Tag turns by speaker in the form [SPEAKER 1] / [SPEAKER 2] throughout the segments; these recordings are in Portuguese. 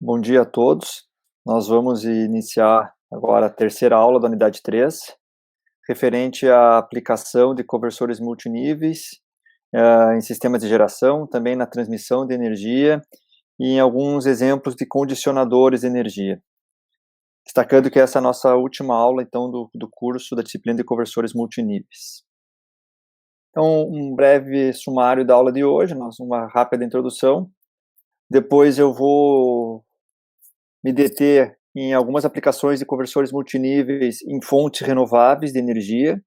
[SPEAKER 1] Bom dia a todos. Nós vamos iniciar agora a terceira aula da unidade 3, referente à aplicação de conversores multiníveis em sistemas de geração, também na transmissão de energia e em alguns exemplos de condicionadores de energia. Destacando que essa é a nossa última aula, então, do curso da disciplina de conversores multiníveis. Então, um breve sumário da aula de hoje, uma rápida introdução. Depois eu vou me deter em algumas aplicações de conversores multiníveis em fontes renováveis de energia,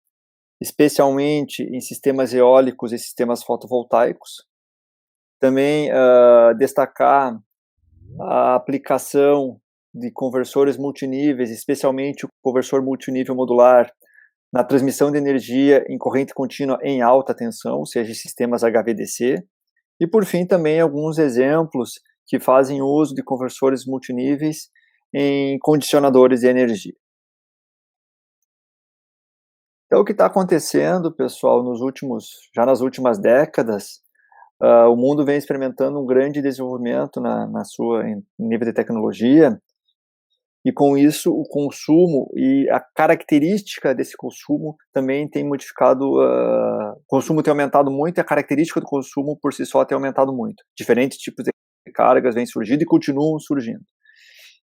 [SPEAKER 1] especialmente em sistemas eólicos e sistemas fotovoltaicos. Também destacar a aplicação de conversores multiníveis, especialmente o conversor multinível modular, na transmissão de energia em corrente contínua em alta tensão, ou seja, sistemas HVDC. E, por fim, também alguns exemplos que fazem uso de conversores multiníveis em condicionadores de energia. Então, o que está acontecendo, pessoal, já nas últimas décadas, o mundo vem experimentando um grande desenvolvimento em nível de tecnologia, e com isso o consumo e a característica desse consumo também tem modificado, o consumo tem aumentado muito e a característica do consumo por si só tem aumentado muito. Diferentes tipos de cargas vêm surgindo e continuam surgindo.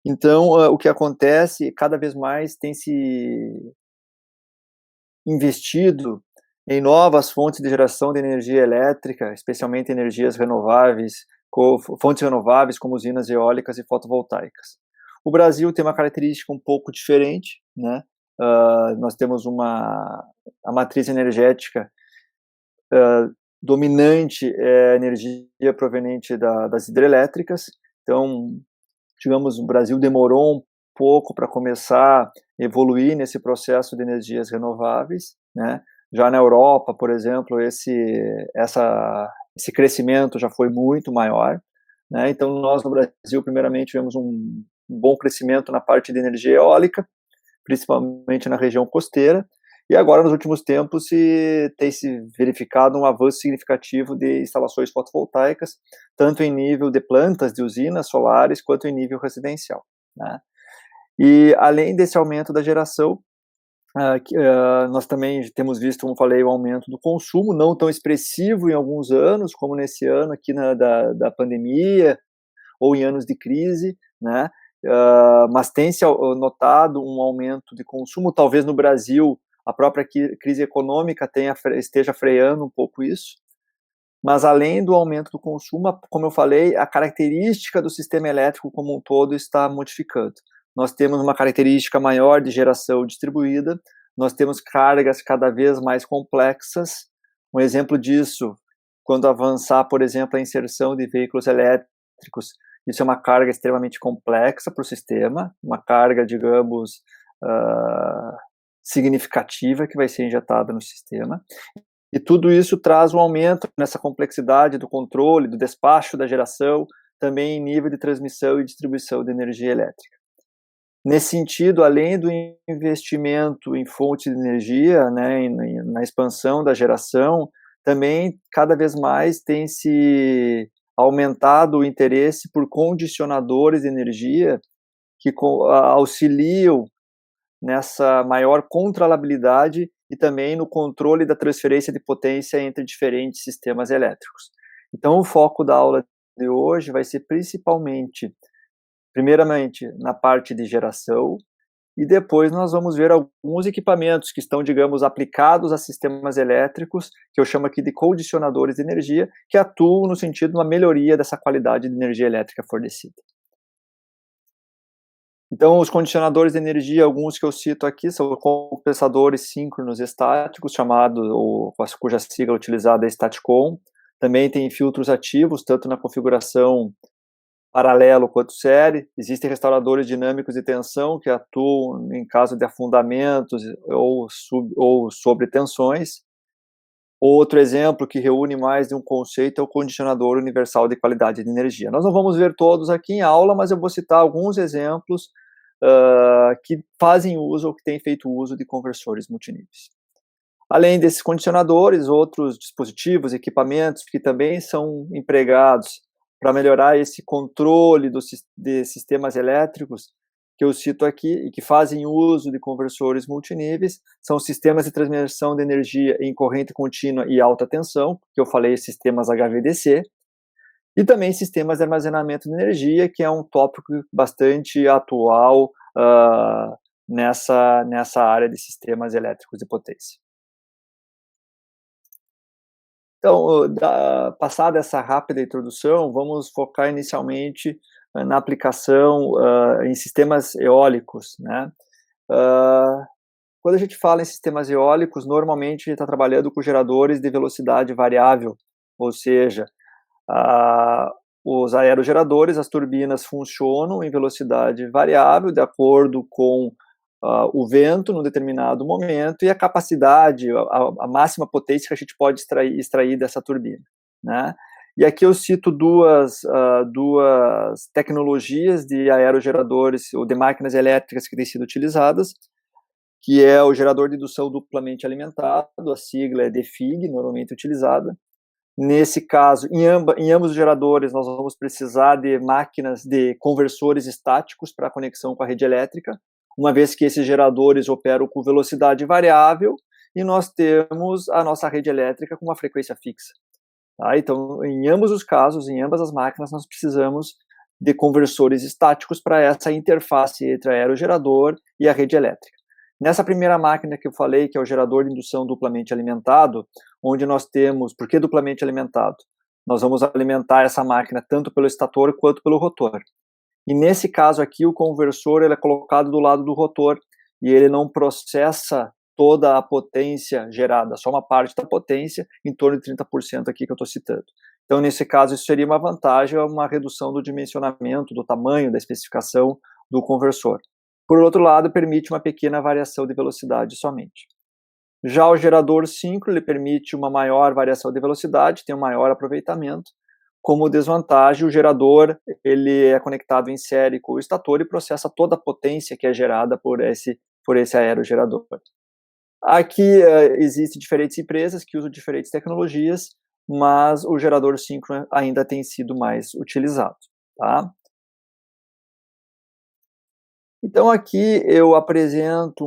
[SPEAKER 1] Então, o que acontece, cada vez mais tem se investido em novas fontes de geração de energia elétrica, especialmente energias renováveis, fontes renováveis como usinas eólicas e fotovoltaicas. O Brasil tem uma característica um pouco diferente, né? Nós temos a matriz energética dominante é a energia proveniente das hidrelétricas. Então, digamos, o Brasil demorou um pouco para começar a evoluir nesse processo de energias renováveis, né? Já na Europa, por exemplo, esse crescimento já foi muito maior, né? Então, nós no Brasil, primeiramente, tivemos um bom crescimento na parte de energia eólica, principalmente na região costeira, e agora, nos últimos tempos, tem se verificado um avanço significativo de instalações fotovoltaicas, tanto em nível de plantas de usinas solares, quanto em nível residencial, né? E, além desse aumento da geração, nós também temos visto, como falei, o aumento do consumo, não tão expressivo em alguns anos, como nesse ano aqui da pandemia, ou em anos de crise, né? Mas tem-se notado um aumento de consumo, talvez no Brasil a própria crise econômica esteja freando um pouco isso, mas além do aumento do consumo, como eu falei, a característica do sistema elétrico como um todo está modificando. Nós temos uma característica maior de geração distribuída, nós temos cargas cada vez mais complexas. Um exemplo disso, quando avançar, por exemplo, a inserção de veículos elétricos, isso é uma carga extremamente complexa para o sistema, uma carga, digamos, significativa que vai ser injetada no sistema, e tudo isso traz um aumento nessa complexidade do controle, do despacho da geração, também em nível de transmissão e distribuição de energia elétrica. Nesse sentido, além do investimento em fontes de energia, né, na expansão da geração, também cada vez mais tem se aumentado o interesse por condicionadores de energia que auxiliam nessa maior controlabilidade e também no controle da transferência de potência entre diferentes sistemas elétricos. Então, o foco da aula de hoje vai ser principalmente, primeiramente, na parte de geração, e depois nós vamos ver alguns equipamentos que estão, digamos, aplicados a sistemas elétricos, que eu chamo aqui de condicionadores de energia, que atuam no sentido de uma melhoria dessa qualidade de energia elétrica fornecida. Então, os condicionadores de energia, alguns que eu cito aqui, são compensadores síncronos estáticos, cuja sigla utilizada é STATCOM. Também tem filtros ativos, tanto na configuração paralelo quanto série. Existem restauradores dinâmicos de tensão, que atuam em caso de afundamentos ou sobre tensões. Outro exemplo que reúne mais de um conceito é o condicionador universal de qualidade de energia. Nós não vamos ver todos aqui em aula, mas eu vou citar alguns exemplos que fazem uso ou que têm feito uso de conversores multiníveis. Além desses condicionadores, outros dispositivos, equipamentos que também são empregados para melhorar esse controle de sistemas elétricos, que eu cito aqui, e que fazem uso de conversores multiníveis, são sistemas de transmissão de energia em corrente contínua e alta tensão, que eu falei, sistemas HVDC, e também sistemas de armazenamento de energia, que é um tópico bastante atual nessa área de sistemas elétricos de potência. Então, passada essa rápida introdução, vamos focar inicialmente na aplicação em sistemas eólicos, né? Quando a gente fala em sistemas eólicos, normalmente a gente está trabalhando com geradores de velocidade variável, ou seja, os aerogeradores, as turbinas funcionam em velocidade variável, de acordo com o vento num determinado momento e a capacidade, a máxima potência que a gente pode extrair dessa turbina, né? E aqui eu cito duas tecnologias de aerogeradores ou de máquinas elétricas que têm sido utilizadas, que é o gerador de indução duplamente alimentado, a sigla é DFIG, normalmente utilizada. Nesse caso, em ambos os geradores, nós vamos precisar de máquinas de conversores estáticos para conexão com a rede elétrica, uma vez que esses geradores operam com velocidade variável e nós temos a nossa rede elétrica com uma frequência fixa. Tá? Então, em ambos os casos, em ambas as máquinas, nós precisamos de conversores estáticos para essa interface entre aerogerador e a rede elétrica. Nessa primeira máquina que eu falei, que é o gerador de indução duplamente alimentado, onde nós temos, por que duplamente alimentado? Nós vamos alimentar essa máquina tanto pelo estator quanto pelo rotor. E nesse caso aqui, o conversor ele é colocado do lado do rotor e ele não processa toda a potência gerada, só uma parte da potência, em torno de 30% aqui que eu estou citando. Então, nesse caso, isso seria uma vantagem, uma redução do dimensionamento, do tamanho, da especificação do conversor. Por outro lado, permite uma pequena variação de velocidade somente. Já o gerador síncrono, ele permite uma maior variação de velocidade, tem um maior aproveitamento. Como desvantagem, o gerador ele é conectado em série com o estator e processa toda a potência que é gerada por esse aerogerador. Aqui existem diferentes empresas que usam diferentes tecnologias, mas o gerador síncrono ainda tem sido mais utilizado, tá? Então aqui eu apresento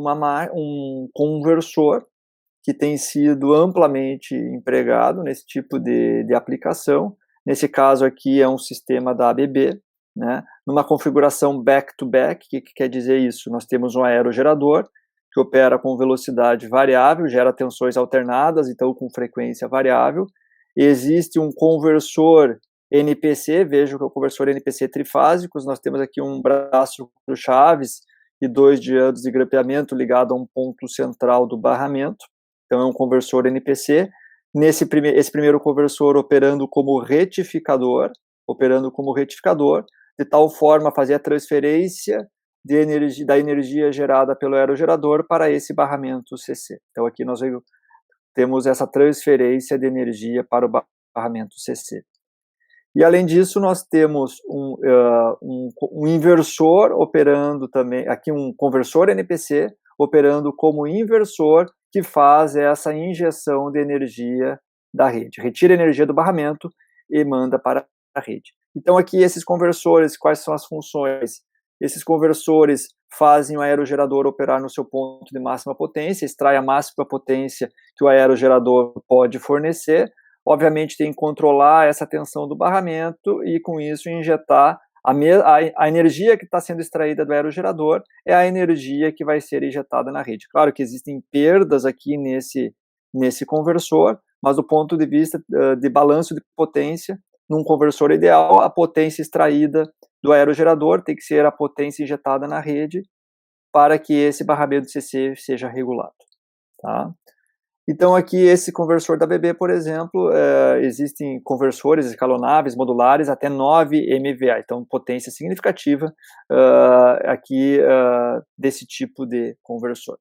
[SPEAKER 1] um conversor que tem sido amplamente empregado nesse tipo de aplicação. Nesse caso aqui é um sistema da ABB, né? Numa configuração back-to-back, o que quer dizer isso? Nós temos um aerogerador que opera com velocidade variável, gera tensões alternadas, então com frequência variável. Existe um conversor NPC, vejo que é o conversor NPC trifásicos, nós temos aqui um braço do chaves e 2 diodos de grampeamento ligado a um ponto central do barramento, então é um conversor NPC. Esse primeiro conversor operando como retificador, de tal forma a fazer a transferência da energia gerada pelo aerogerador para esse barramento CC. Então aqui nós temos essa transferência de energia para o barramento CC. E além disso, nós temos um inversor operando também, aqui um conversor NPC, operando como inversor, que faz essa injeção de energia da rede. Retira a energia do barramento e manda para a rede. Então aqui esses conversores, quais são as funções? Esses conversores fazem o aerogerador operar no seu ponto de máxima potência, extrai a máxima potência que o aerogerador pode fornecer. Obviamente tem que controlar essa tensão do barramento e com isso injetar a energia que está sendo extraída do aerogerador é a energia que vai ser injetada na rede. Claro que existem perdas aqui nesse conversor, mas do ponto de vista de balanço de potência, num conversor ideal, a potência extraída do aerogerador tem que ser a potência injetada na rede para que esse barramento CC seja regulado, tá? Então aqui esse conversor da ABB, por exemplo, existem conversores escalonáveis, modulares, até 9 MVA, então potência significativa aqui desse tipo de conversor.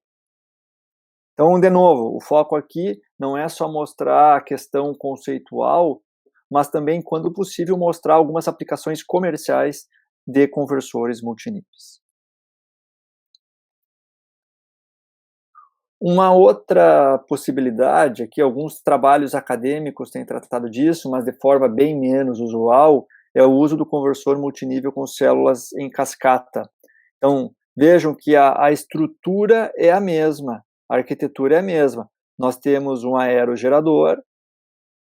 [SPEAKER 1] Então, de novo, o foco aqui não é só mostrar a questão conceitual, mas também, quando possível, mostrar algumas aplicações comerciais de conversores multiníveis. Uma outra possibilidade, aqui alguns trabalhos acadêmicos têm tratado disso, mas de forma bem menos usual, é o uso do conversor multinível com células em cascata. Então, vejam que a estrutura é a mesma, a arquitetura é a mesma. Nós temos um aerogerador,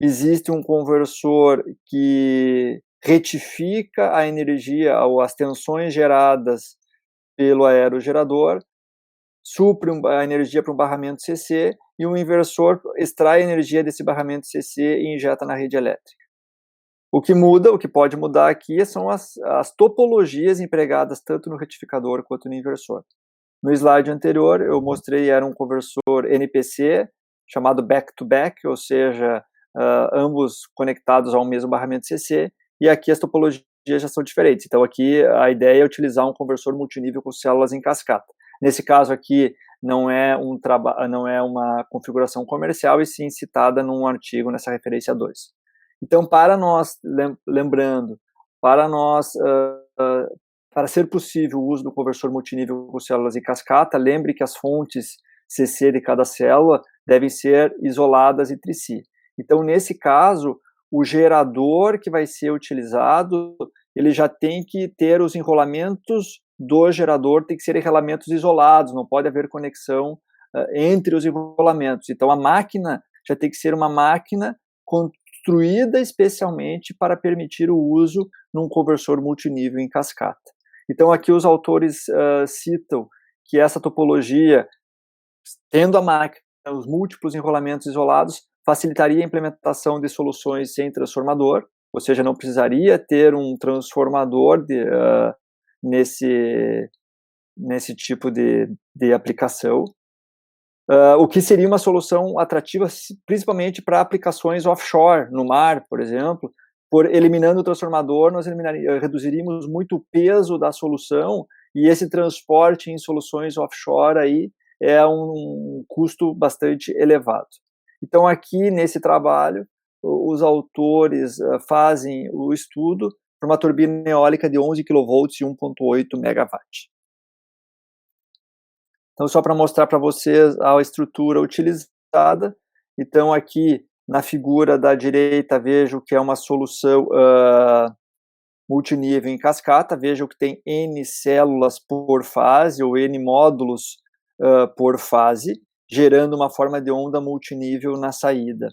[SPEAKER 1] existe um conversor que retifica a energia ou as tensões geradas pelo aerogerador, supre a energia para um barramento CC, e um inversor extrai a energia desse barramento CC e injeta na rede elétrica. O que pode mudar aqui são as topologias empregadas tanto no retificador quanto no inversor. No slide anterior, eu mostrei, era um conversor NPC, chamado back-to-back, ou seja, ambos conectados ao mesmo barramento CC, e aqui as topologias já são diferentes. Então aqui a ideia é utilizar um conversor multinível com células em cascata. Nesse caso aqui, não é uma configuração comercial, e sim citada num artigo nessa referência 2. Então, para nós, lembrando, para ser possível o uso do conversor multinível com células em cascata, lembre que as fontes CC de cada célula devem ser isoladas entre si. Então, nesse caso, o gerador que vai ser utilizado, ele já tem que ter os enrolamentos do gerador, tem que ser enrolamentos isolados, não pode haver conexão entre os enrolamentos. Então, a máquina já tem que ser uma máquina construída especialmente para permitir o uso num conversor multinível em cascata. Então, aqui os autores citam que essa topologia, tendo a máquina, os múltiplos enrolamentos isolados, facilitaria a implementação de soluções sem transformador, ou seja, não precisaria ter um transformador nesse tipo de aplicação, o que seria uma solução atrativa principalmente para aplicações offshore, no mar, por exemplo. Eliminando o transformador, nós reduziríamos muito o peso da solução, e esse transporte em soluções offshore aí é um custo bastante elevado. Então, aqui nesse trabalho, os autores fazem o estudo para uma turbina eólica de 11 kV e 1,8 MW. Então, só para mostrar para vocês a estrutura utilizada. Então, aqui na figura da direita, vejo que é uma solução multinível em cascata. Vejo que tem N células por fase, ou N módulos por fase, gerando uma forma de onda multinível na saída.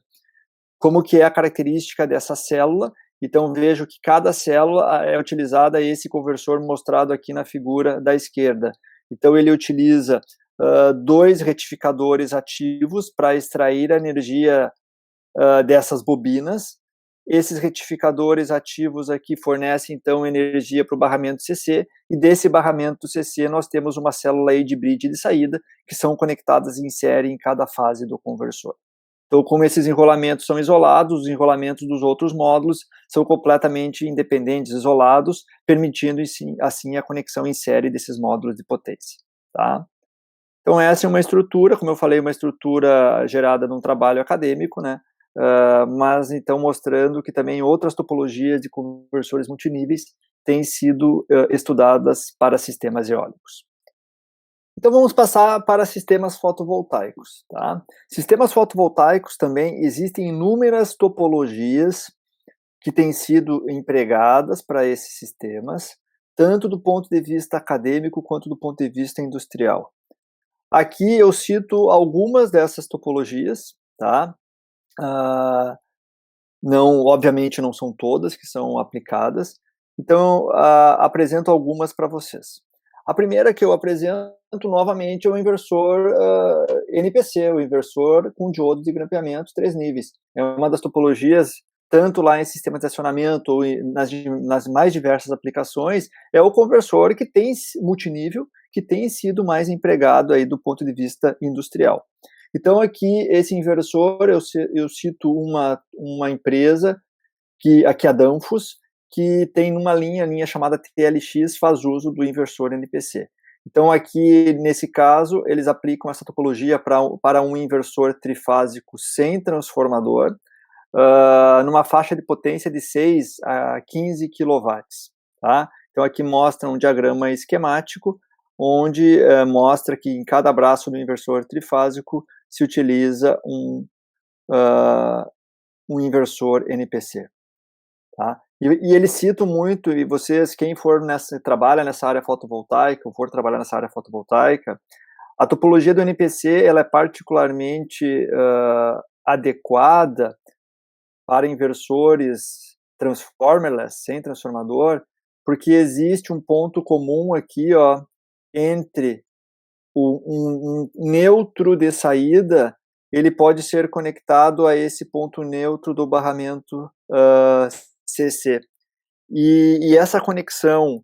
[SPEAKER 1] Como que é a característica dessa célula? Então, vejo que cada célula é utilizada esse conversor mostrado aqui na figura da esquerda. Então, ele utiliza 2 retificadores ativos para extrair a energia dessas bobinas. Esses retificadores ativos aqui fornecem, então, energia para o barramento CC, e desse barramento CC nós temos uma célula aí de bridge de saída, que são conectadas em série em cada fase do conversor. Então, como esses enrolamentos são isolados, os enrolamentos dos outros módulos são completamente independentes, isolados, permitindo, assim, a conexão em série desses módulos de potência. Tá? Então, essa é uma estrutura, como eu falei, uma estrutura gerada num trabalho acadêmico, né? Mas, então, mostrando que também outras topologias de conversores multiníveis têm sido estudadas para sistemas eólicos. Então, vamos passar para sistemas fotovoltaicos. Tá? Sistemas fotovoltaicos também existem inúmeras topologias que têm sido empregadas para esses sistemas, tanto do ponto de vista acadêmico quanto do ponto de vista industrial. Aqui eu cito algumas dessas topologias, tá? Obviamente não são todas que são aplicadas, então apresento algumas para vocês. A primeira que eu apresento novamente é o inversor NPC, o inversor com diodo de grampeamento 3 níveis. É uma das topologias, tanto lá em sistemas de acionamento ou nas mais diversas aplicações, é o conversor que tem multinível, que tem sido mais empregado aí do ponto de vista industrial. Então, aqui, esse inversor, eu cito uma empresa, aqui a Danfoss, que tem uma linha chamada TLX, faz uso do inversor NPC. Então, aqui, nesse caso, eles aplicam essa topologia para um inversor trifásico sem transformador, numa faixa de potência de 6 a 15 kW. Tá? Então, aqui mostra um diagrama esquemático, onde mostra que em cada braço do inversor trifásico se utiliza um inversor NPC. Tá? E eles citam muito, e vocês, quem for trabalha nessa área fotovoltaica, ou for trabalhar nessa área fotovoltaica, a topologia do NPC ela é particularmente adequada para inversores transformerless, sem transformador, porque existe um ponto comum aqui, ó, entre um neutro de saída, ele pode ser conectado a esse ponto neutro do barramento CC. E essa conexão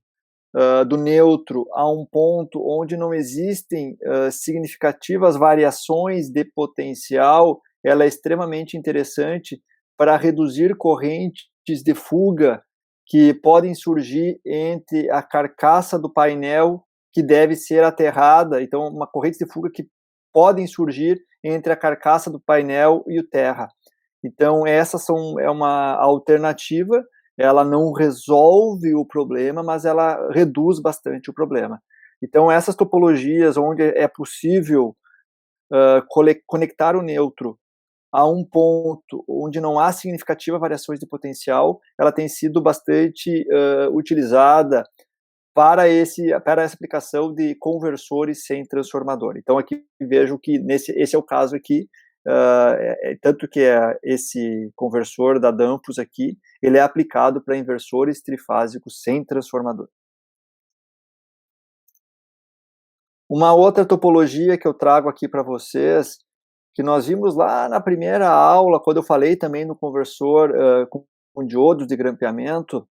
[SPEAKER 1] do neutro a um ponto onde não existem significativas variações de potencial, ela é extremamente interessante para reduzir correntes de fuga que podem surgir entre a carcaça do painel que deve ser aterrada, então uma corrente de fuga que podem surgir entre a carcaça do painel e o terra. Então é uma alternativa, ela não resolve o problema, mas ela reduz bastante o problema. Então essas topologias onde é possível conectar o neutro a um ponto onde não há significativa variações de potencial, ela tem sido bastante utilizada para essa aplicação de conversores sem transformador. Então aqui vejo que esse é o caso aqui, tanto que esse conversor da Danfoss aqui, ele é aplicado para inversores trifásicos sem transformador. Uma outra topologia que eu trago aqui para vocês, que nós vimos lá na primeira aula, quando eu falei também no conversor com diodos de grampeamento,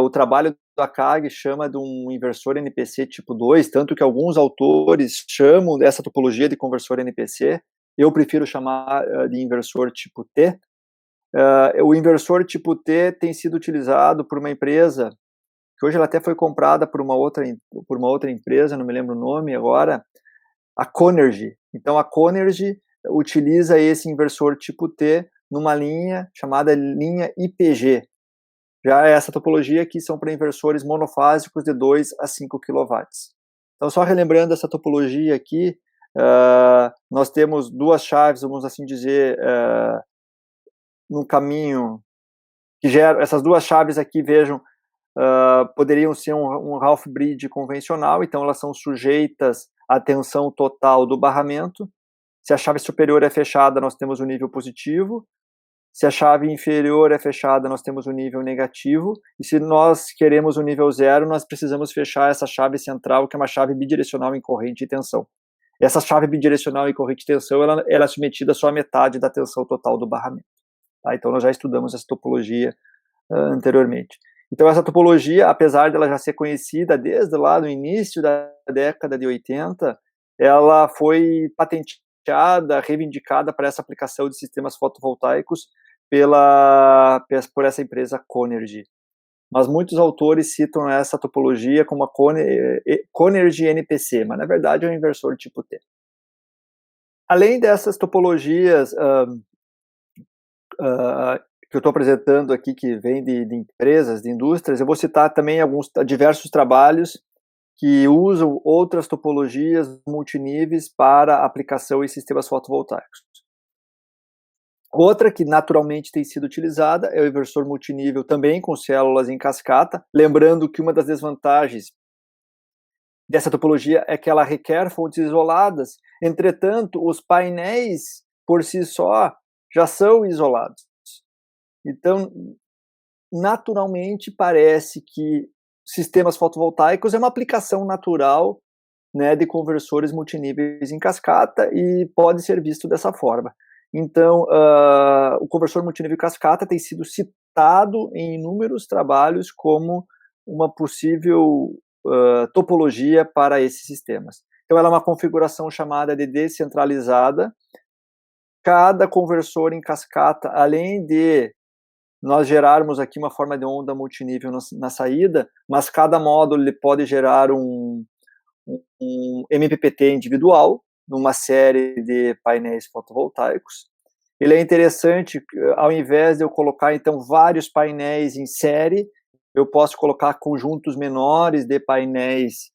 [SPEAKER 1] o trabalho da CAG chama de um inversor NPC tipo 2, tanto que alguns autores chamam dessa topologia de conversor NPC, eu prefiro chamar de inversor tipo T. O inversor tipo T tem sido utilizado por uma empresa, que hoje ela até foi comprada por uma outra empresa, não me lembro o nome agora, a Conergy. Então a Conergy utiliza esse inversor tipo T numa linha chamada linha IPG. Já essa topologia aqui são para inversores monofásicos de 2 a 5 kW. Então só relembrando essa topologia aqui, nós temos duas chaves, vamos assim dizer, num caminho que gera, essas duas chaves aqui, vejam, poderiam ser um half bridge convencional, então elas são sujeitas à tensão total do barramento. Se a chave superior é fechada, nós temos o nível positivo. Se a chave inferior é fechada, nós temos o nível negativo. E se nós queremos o nível zero, nós precisamos fechar essa chave central, que é uma chave bidirecional em corrente e tensão. Essa chave bidirecional em corrente e tensão, ela é submetida só à metade da tensão total do barramento. Tá? Então nós já estudamos essa topologia anteriormente. Então essa topologia, apesar de ela já ser conhecida desde lá no início da década de 80, ela foi patenteada, reivindicada para essa aplicação de sistemas fotovoltaicos por essa empresa Conergy. Mas muitos autores citam essa topologia como a Conergy NPC, mas na verdade é um inversor tipo T. Além dessas topologias que eu estou apresentando aqui, que vem de empresas, de indústrias, eu vou citar também diversos trabalhos que usam outras topologias multiníveis para aplicação em sistemas fotovoltaicos. Outra que naturalmente tem sido utilizada é o inversor multinível, também com células em cascata, lembrando que uma das desvantagens dessa topologia é que ela requer fontes isoladas, entretanto, os painéis por si só já são isolados. Então, naturalmente, parece que sistemas fotovoltaicos é uma aplicação natural, né, de conversores multiníveis em cascata e pode ser visto dessa forma. Então, o conversor multinível em cascata tem sido citado em inúmeros trabalhos como uma possível topologia para esses sistemas. Então, ela é uma configuração chamada de descentralizada. Cada conversor em cascata, além de nós gerarmos aqui uma forma de onda multinível na saída, mas cada módulo ele pode gerar um MPPT individual, numa série de painéis fotovoltaicos. Ele é interessante, ao invés de eu colocar, então, vários painéis em série, eu posso colocar conjuntos menores de painéis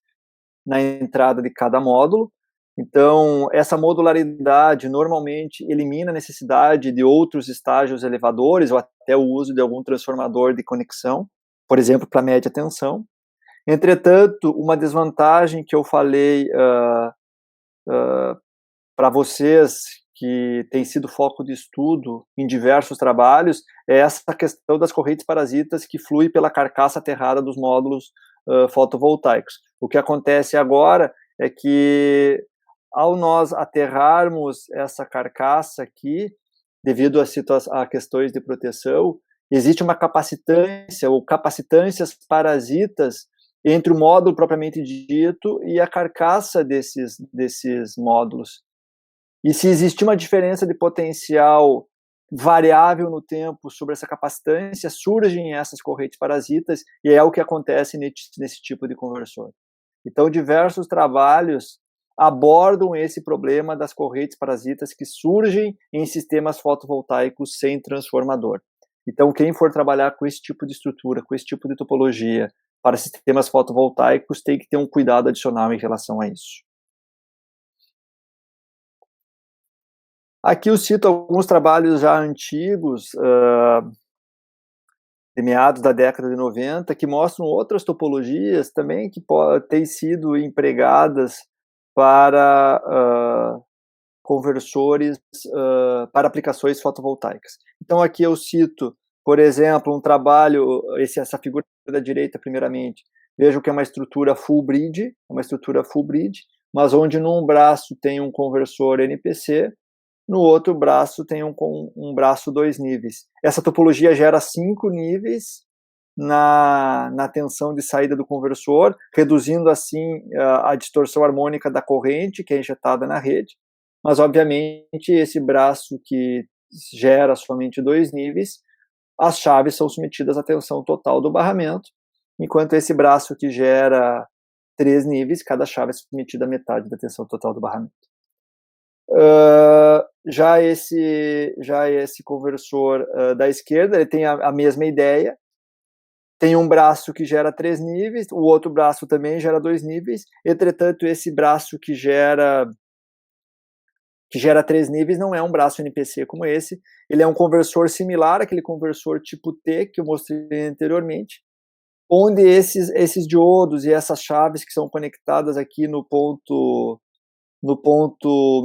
[SPEAKER 1] na entrada de cada módulo. Então, essa modularidade normalmente elimina a necessidade de outros estágios elevadores, ou até o uso de algum transformador de conexão, por exemplo, para média tensão. Entretanto, uma desvantagem que eu falei para vocês, que tem sido foco de estudo em diversos trabalhos, é essa questão das correntes parasitas que flui pela carcaça aterrada dos módulos fotovoltaicos. O que acontece agora é que, ao nós aterrarmos essa carcaça aqui, devido a questões de proteção, existe uma capacitância ou capacitâncias parasitas entre o módulo propriamente dito e a carcaça desses módulos. E se existir uma diferença de potencial variável no tempo sobre essa capacitância, surgem essas correntes parasitas, e é o que acontece nesse tipo de conversor. Então, diversos trabalhos abordam esse problema das correntes parasitas que surgem em sistemas fotovoltaicos sem transformador. Então, quem for trabalhar com esse tipo de estrutura, com esse tipo de topologia para sistemas fotovoltaicos, tem que ter um cuidado adicional em relação a isso. Aqui eu cito alguns trabalhos já antigos, de meados da década de 90, que mostram outras topologias também que têm sido empregadas para conversores, para aplicações fotovoltaicas. Então aqui eu cito, por exemplo, um trabalho, essa figura da direita primeiramente, vejo que é uma estrutura full bridge, mas onde num braço tem um conversor NPC, no outro braço tem um braço 2 níveis. Essa topologia gera 5 níveis na tensão de saída do conversor, reduzindo assim a distorção harmônica da corrente que é injetada na rede, mas obviamente esse braço que gera somente 2 níveis, as chaves são submetidas à tensão total do barramento, enquanto esse braço que gera 3 níveis, cada chave é submetida à metade da tensão total do barramento. Já esse conversor da esquerda, ele tem a mesma ideia, tem um braço que gera 3 níveis, o outro braço também gera 2 níveis, entretanto esse braço que gera 3 níveis não é um braço NPC como esse, ele é um conversor similar àquele conversor tipo T que eu mostrei anteriormente, onde esses diodos e essas chaves que são conectadas aqui no ponto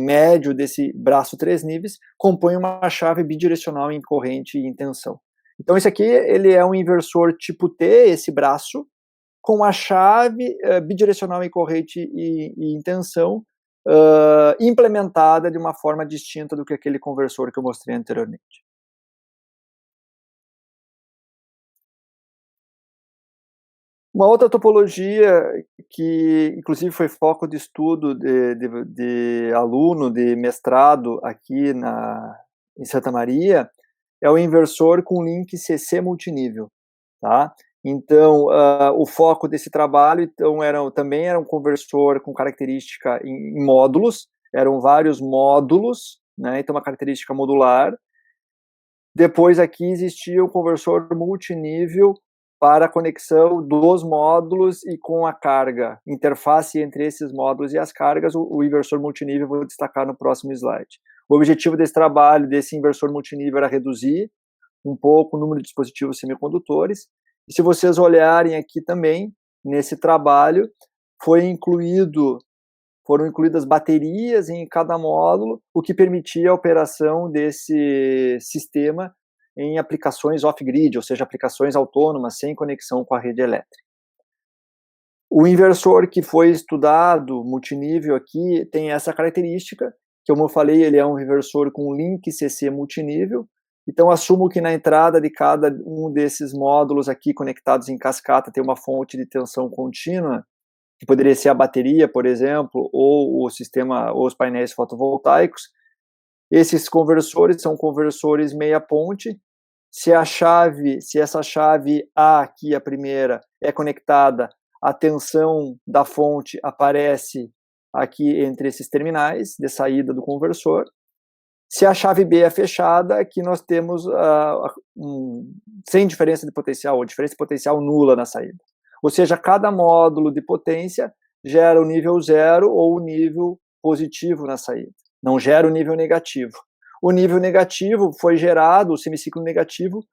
[SPEAKER 1] médio desse braço 3 níveis, compõe uma chave bidirecional em corrente e em tensão. Então esse aqui ele é um inversor tipo T, esse braço, com a chave bidirecional em corrente e em tensão implementada de uma forma distinta do que aquele conversor que eu mostrei anteriormente. Uma outra topologia que, inclusive, foi foco de estudo de aluno de mestrado aqui em Santa Maria, é o inversor com link CC multinível, tá? Então, o foco desse trabalho também era um conversor com característica em módulos, eram vários módulos, né? Então, uma característica modular. Depois aqui existia um conversor multinível para a conexão dos módulos e com a carga, interface entre esses módulos e as cargas, o inversor multinível eu vou destacar no próximo slide. O objetivo desse trabalho, desse inversor multinível, era reduzir um pouco o número de dispositivos semicondutores, e se vocês olharem aqui também, nesse trabalho, foram incluídas baterias em cada módulo, o que permitia a operação desse sistema em aplicações off-grid, ou seja, aplicações autônomas sem conexão com a rede elétrica. O inversor que foi estudado, multinível aqui, tem essa característica, que como eu falei, ele é um inversor com link CC multinível, então assumo que na entrada de cada um desses módulos aqui conectados em cascata tem uma fonte de tensão contínua, que poderia ser a bateria, por exemplo, ou o sistema, ou os painéis fotovoltaicos. Esses conversores são conversores meia ponte. Se essa chave A aqui, a primeira, é conectada, a tensão da fonte aparece aqui entre esses terminais de saída do conversor. Se a chave B é fechada, aqui nós temos sem diferença de potencial, ou diferença de potencial nula na saída. Ou seja, cada módulo de potência gera o nível 0 ou o nível positivo na saída, não gera o nível negativo. O nível negativo foi gerado, o semiciclo negativo,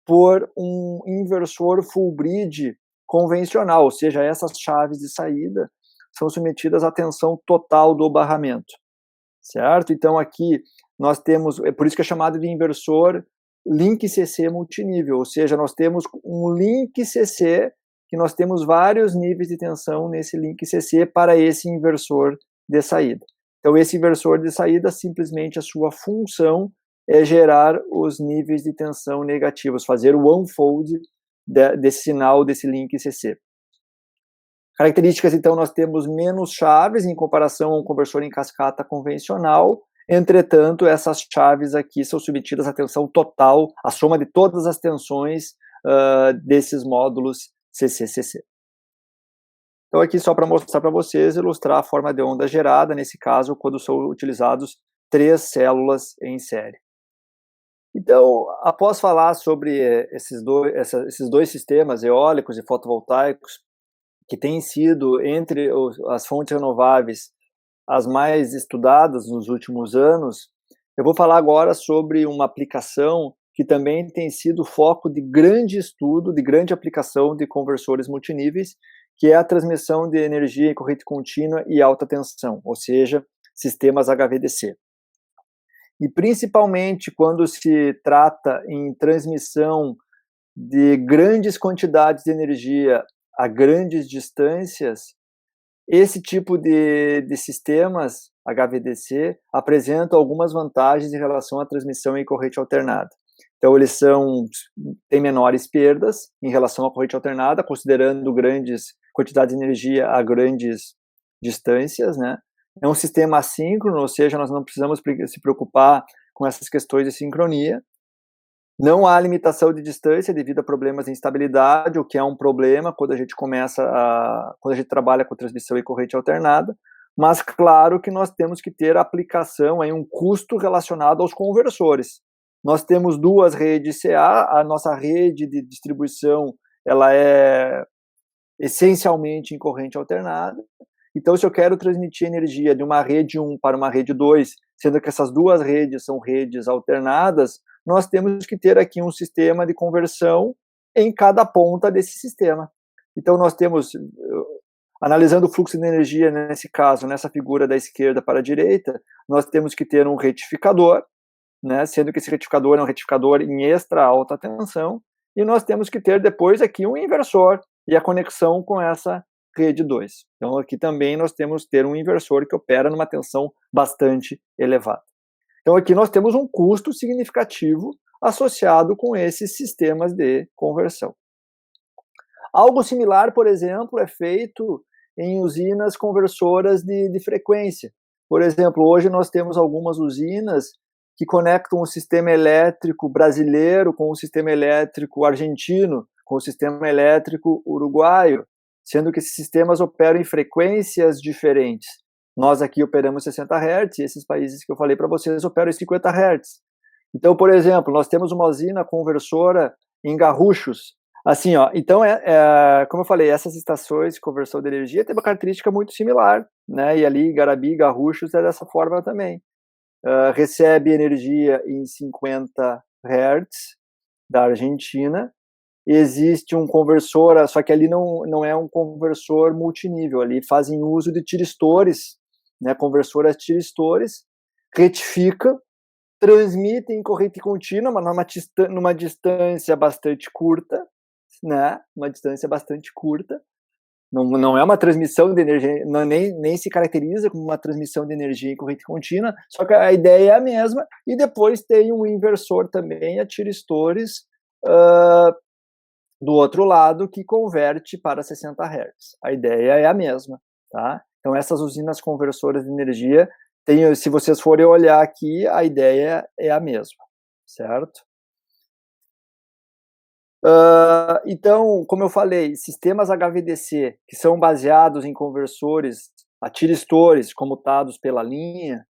[SPEAKER 1] por um inversor full bridge convencional, ou seja, essas chaves de saída são submetidas à tensão total do barramento, certo? Então aqui nós temos, é por isso que é chamado de inversor link CC multinível, ou seja, nós temos um link CC que nós temos vários níveis de tensão nesse link CC para esse inversor de saída. Então esse inversor de saída, simplesmente a sua função é gerar os níveis de tensão negativos, fazer o unfold desse sinal, desse link CC. Características, então, nós temos menos chaves em comparação a um conversor em cascata convencional. Entretanto, essas chaves aqui são submetidas à tensão total, a soma de todas as tensões desses módulos CC-CC. Então, aqui só para mostrar para vocês, ilustrar a forma de onda gerada, nesse caso, quando são utilizados 3 células em série. Então, após falar sobre esses dois sistemas, eólicos e fotovoltaicos, que têm sido, entre as fontes renováveis, as mais estudadas nos últimos anos, eu vou falar agora sobre uma aplicação que também tem sido foco de grande estudo, de grande aplicação de conversores multiníveis, que é a transmissão de energia em corrente contínua e alta tensão, ou seja, sistemas HVDC. E principalmente quando se trata em transmissão de grandes quantidades de energia a grandes distâncias, esse tipo de sistemas HVDC apresentam algumas vantagens em relação à transmissão em corrente alternada. Então, eles têm menores perdas em relação à corrente alternada, considerando grandes quantidades de energia a grandes distâncias, né? É um sistema assíncrono, ou seja, nós não precisamos se preocupar com essas questões de sincronia. Não há limitação de distância devido a problemas de instabilidade, o que é um problema quando a gente quando a gente trabalha com transmissão e corrente alternada, mas claro que nós temos que ter aplicação, aí um custo relacionado aos conversores. Nós temos 2 redes CA, a nossa rede de distribuição, ela é essencialmente em corrente alternada. Então, se eu quero transmitir energia de uma rede 1 para uma rede 2, sendo que essas 2 redes são redes alternadas, nós temos que ter aqui um sistema de conversão em cada ponta desse sistema. Então, nós temos, analisando o fluxo de energia, nesse caso, nessa figura da esquerda para a direita, nós temos que ter um retificador, né, sendo que esse retificador é um retificador em extra alta tensão, e nós temos que ter depois aqui um inversor e a conexão com essa rede 2. Então, aqui também nós temos que ter um inversor que opera numa tensão bastante elevada. Então, aqui nós temos um custo significativo associado com esses sistemas de conversão. Algo similar, por exemplo, é feito em usinas conversoras de frequência. Por exemplo, hoje nós temos algumas usinas que conectam o sistema elétrico brasileiro com o sistema elétrico argentino, com o sistema elétrico uruguaio, sendo que esses sistemas operam em frequências diferentes. Nós aqui operamos 60 Hz, e esses países que eu falei para vocês operam em 50 Hz. Então, por exemplo, nós temos uma usina conversora em Garruchos. Assim, ó, então, como eu falei, essas estações de conversão de energia têm uma característica muito similar, né? E ali, Garabi, Garruchos é dessa forma também. Recebe energia em 50 Hz da Argentina. Existe um conversor, só que ali não é um conversor multinível, ali fazem uso de tiristores, né, conversoras tiristores, retifica, transmite em corrente contínua, mas numa distância bastante curta, né, uma distância bastante curta, não é uma transmissão de energia, nem se caracteriza como uma transmissão de energia em corrente contínua, só que a ideia é a mesma, e depois tem um inversor também, a tiristores, do outro lado, que converte para 60 Hz. A ideia é a mesma, tá? Então, essas usinas conversoras de energia, se vocês forem olhar aqui, a ideia é a mesma, certo? Então, como eu falei, sistemas HVDC, que são baseados em conversores a tiristores comutados pela linha,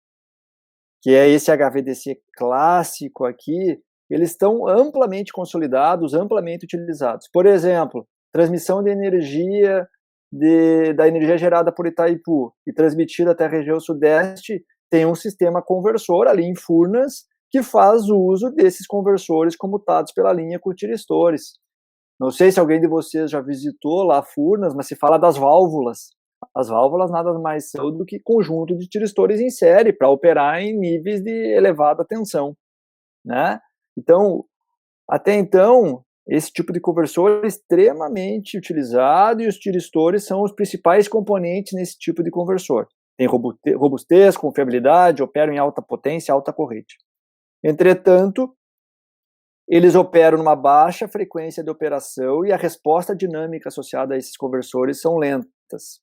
[SPEAKER 1] que é esse HVDC clássico aqui, eles estão amplamente consolidados, amplamente utilizados. Por exemplo, transmissão de energia, da energia gerada por Itaipu e transmitida até a região sudeste, tem um sistema conversor ali em Furnas, que faz uso desses conversores comutados pela linha com tiristores. Não sei se alguém de vocês já visitou lá Furnas, mas se fala das válvulas. As válvulas nada mais são do que conjunto de tiristores em série para operar em níveis de elevada tensão, né? Então, até então, esse tipo de conversor é extremamente utilizado e os tiristores são os principais componentes nesse tipo de conversor. Tem robustez, confiabilidade, operam em alta potência, alta corrente. Entretanto, eles operam numa baixa frequência de operação e a resposta dinâmica associada a esses conversores são lentas.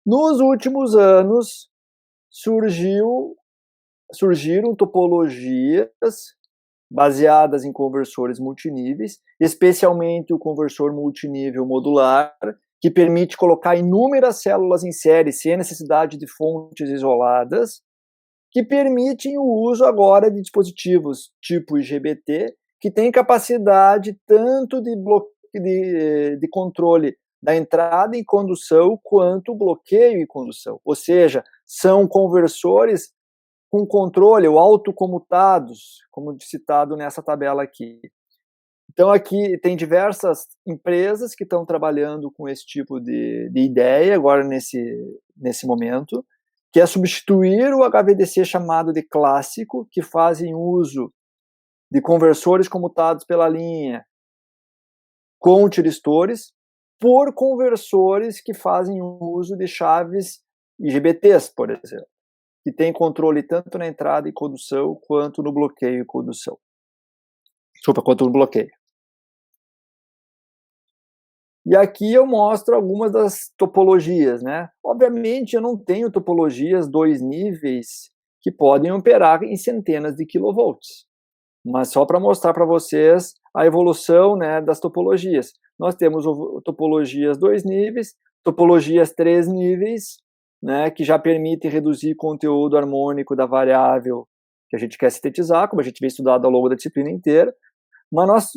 [SPEAKER 1] Nos últimos anos, surgiram topologias baseadas em conversores multiníveis, especialmente o conversor multinível modular, que permite colocar inúmeras células em série sem a necessidade de fontes isoladas, que permitem o uso agora de dispositivos tipo IGBT, que tem capacidade tanto de controle da entrada em condução quanto bloqueio em condução. Ou seja, são conversores com controle ou autocomutados, como citado nessa tabela aqui. Então, aqui tem diversas empresas que estão trabalhando com esse tipo de ideia agora nesse momento, que é substituir o HVDC chamado de clássico, que fazem uso de conversores comutados pela linha com tiristores, por conversores que fazem uso de chaves IGBTs, por exemplo, que tem controle tanto na entrada e condução, quanto no bloqueio e condução. Desculpa, quanto no bloqueio. E aqui eu mostro algumas das topologias, né? Obviamente eu não tenho topologias 2 níveis que podem operar em centenas de kilovolts, mas só para mostrar para vocês a evolução, né, das topologias. Nós temos topologias 2 níveis, topologias 3 níveis, né, que já permitem reduzir conteúdo harmônico da variável que a gente quer sintetizar, como a gente vem estudado ao longo da disciplina inteira, mas nós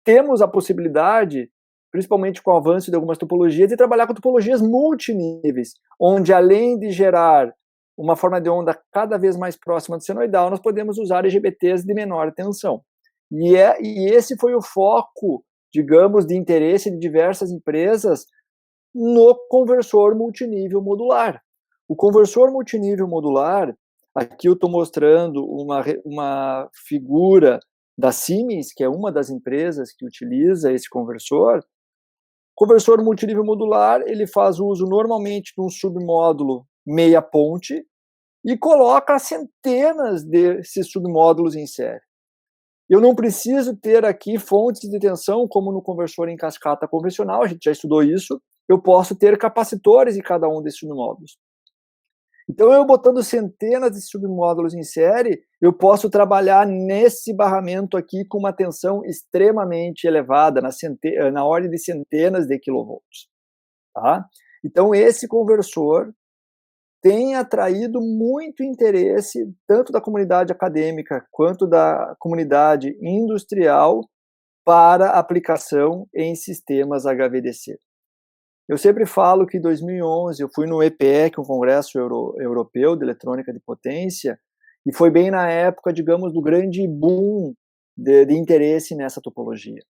[SPEAKER 1] temos a possibilidade, principalmente com o avanço de algumas topologias, de trabalhar com topologias multiníveis, onde além de gerar uma forma de onda cada vez mais próxima do senoidal, nós podemos usar IGBTs de menor tensão. E esse foi o foco, digamos, de interesse de diversas empresas no conversor multinível modular. O conversor multinível modular, aqui eu estou mostrando uma figura da Siemens, que é uma das empresas que utiliza esse conversor. Conversor multinível modular, ele faz uso normalmente de um submódulo meia ponte e coloca centenas desses submódulos em série. Eu não preciso ter aqui fontes de tensão como no conversor em cascata convencional, a gente já estudou isso. Eu posso ter capacitores em cada um desses submódulos. Então, eu botando centenas de submódulos em série, eu posso trabalhar nesse barramento aqui com uma tensão extremamente elevada, na ordem de centenas de kilovolts. Tá? Então, esse conversor tem atraído muito interesse, tanto da comunidade acadêmica quanto da comunidade industrial, para aplicação em sistemas HVDC. Eu sempre falo que em 2011 eu fui no EPE, que é um congresso europeu de eletrônica de potência, e foi bem na época, digamos, do grande boom de interesse nessa topologia.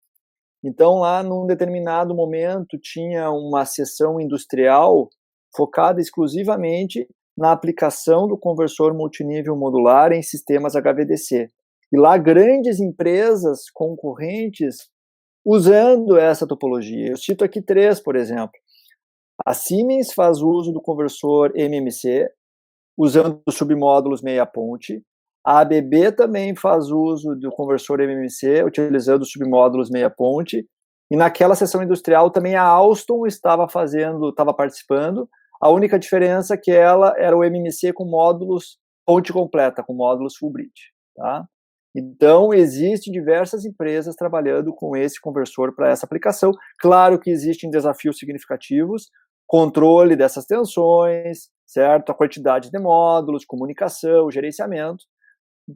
[SPEAKER 1] Então, lá, num determinado momento, tinha uma seção industrial focada exclusivamente na aplicação do conversor multinível modular em sistemas HVDC. E lá, grandes empresas concorrentes usando essa topologia. Eu cito aqui 3, por exemplo. A Siemens faz uso do conversor MMC, usando submódulos meia ponte. A ABB também faz uso do conversor MMC, utilizando submódulos meia ponte. E naquela seção industrial também a Alstom estava participando. A única diferença é que ela era o MMC com módulos ponte completa, com módulos full bridge. Tá? Então, existem diversas empresas trabalhando com esse conversor para essa aplicação. Claro que existem desafios significativos, controle dessas tensões, certo? A quantidade de módulos, comunicação, gerenciamento.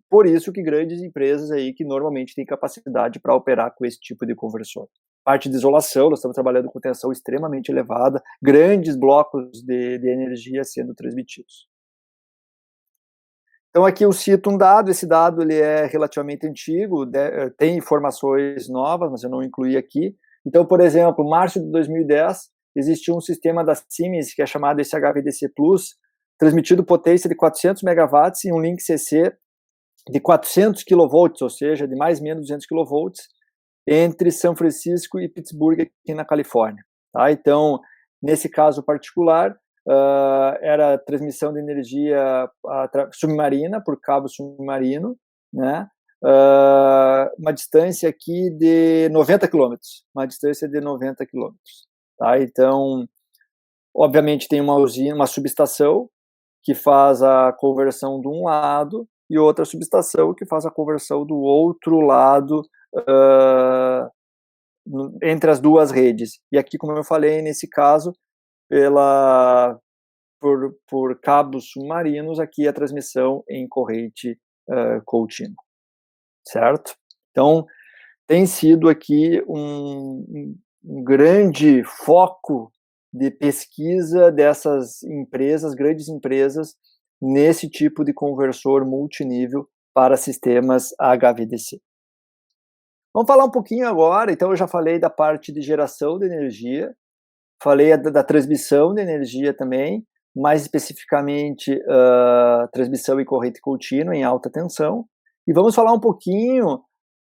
[SPEAKER 1] Por isso que grandes empresas aí que normalmente têm capacidade para operar com esse tipo de conversor. Parte de isolação, nós estamos trabalhando com tensão extremamente elevada, grandes blocos de energia sendo transmitidos. Então aqui eu cito um dado, esse dado ele é relativamente antigo, tem informações novas, mas eu não incluí aqui. Então, por exemplo, março de 2010, existia um sistema da Siemens, que é chamado SHVDC Plus, transmitido potência de 400 megawatts em um link CC de 400 kV, ou seja, de mais ou menos 200 kV, entre São Francisco e Pittsburgh, aqui na Califórnia. Tá? Então, nesse caso particular, era transmissão de energia submarina, por cabo submarino, né? Uma distância aqui de 90 quilômetros, uma distância de 90 quilômetros. Tá? Então, obviamente tem uma usina, uma subestação, que faz a conversão de um lado, e outra subestação que faz a conversão do outro lado, entre as duas redes. E aqui, como eu falei, nesse caso, por cabos submarinos, aqui a transmissão em corrente contínua, certo? Então, tem sido aqui um grande foco de pesquisa dessas empresas, grandes empresas, nesse tipo de conversor multinível para sistemas HVDC. Vamos falar um pouquinho agora, então eu já falei da parte de geração de energia, falei da transmissão de energia também, mais especificamente transmissão em corrente contínua, em alta tensão, e vamos falar um pouquinho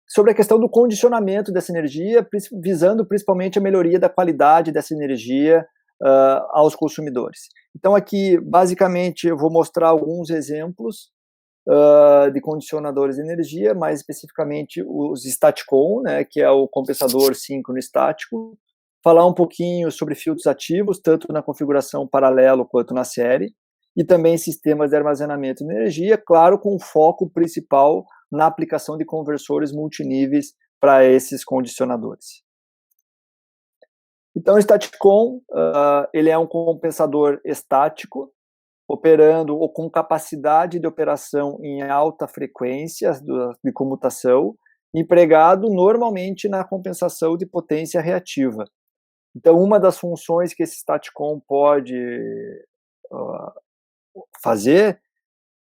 [SPEAKER 1] sobre a questão do condicionamento dessa energia, visando principalmente a melhoria da qualidade dessa energia aos consumidores. Então aqui, basicamente, eu vou mostrar alguns exemplos de condicionadores de energia, mais especificamente os Statcom, né, que é o compensador síncrono estático, falar um pouquinho sobre filtros ativos, tanto na configuração paralelo quanto na série, e também sistemas de armazenamento de energia, claro, com foco principal na aplicação de conversores multiníveis para esses condicionadores. Então, o Statcom, ele é um compensador estático, operando ou com capacidade de operação em alta frequência de comutação, empregado normalmente na compensação de potência reativa. Então, uma das funções que esse Statcom pode fazer,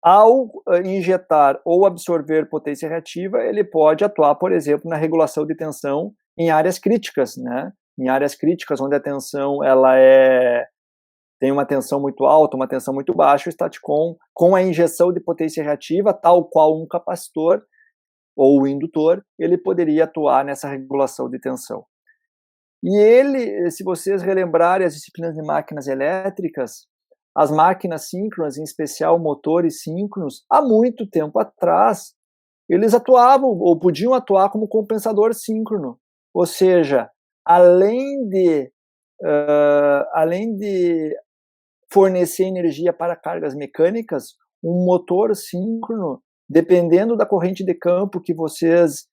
[SPEAKER 1] ao injetar ou absorver potência reativa, ele pode atuar, por exemplo, na regulação de tensão em áreas críticas, né? Em áreas críticas onde a tensão tem uma tensão muito alta, uma tensão muito baixa, o Statcom, com a injeção de potência reativa, tal qual um capacitor ou um indutor, ele poderia atuar nessa regulação de tensão. E ele, se vocês relembrarem as disciplinas de máquinas elétricas, as máquinas síncronas, em especial motores síncronos, há muito tempo atrás, eles atuavam ou podiam atuar como compensador síncrono. Ou seja, além de fornecer energia para cargas mecânicas, um motor síncrono, dependendo da corrente de campo que vocês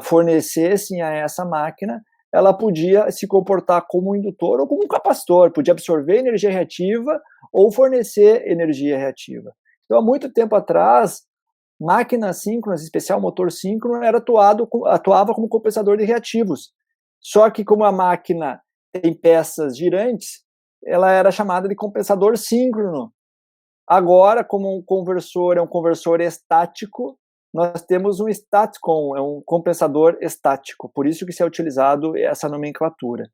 [SPEAKER 1] fornecessem a essa máquina, ela podia se comportar como um indutor ou como um capacitor, podia absorver energia reativa ou fornecer energia reativa. Então, há muito tempo atrás, máquinas síncronas, em especial motor síncrono, atuava como compensador de reativos. Só que como a máquina tem peças girantes, ela era chamada de compensador síncrono. Agora, como um conversor é um conversor estático, nós temos um Statcom, é um compensador estático, por isso que se é utilizado essa nomenclatura.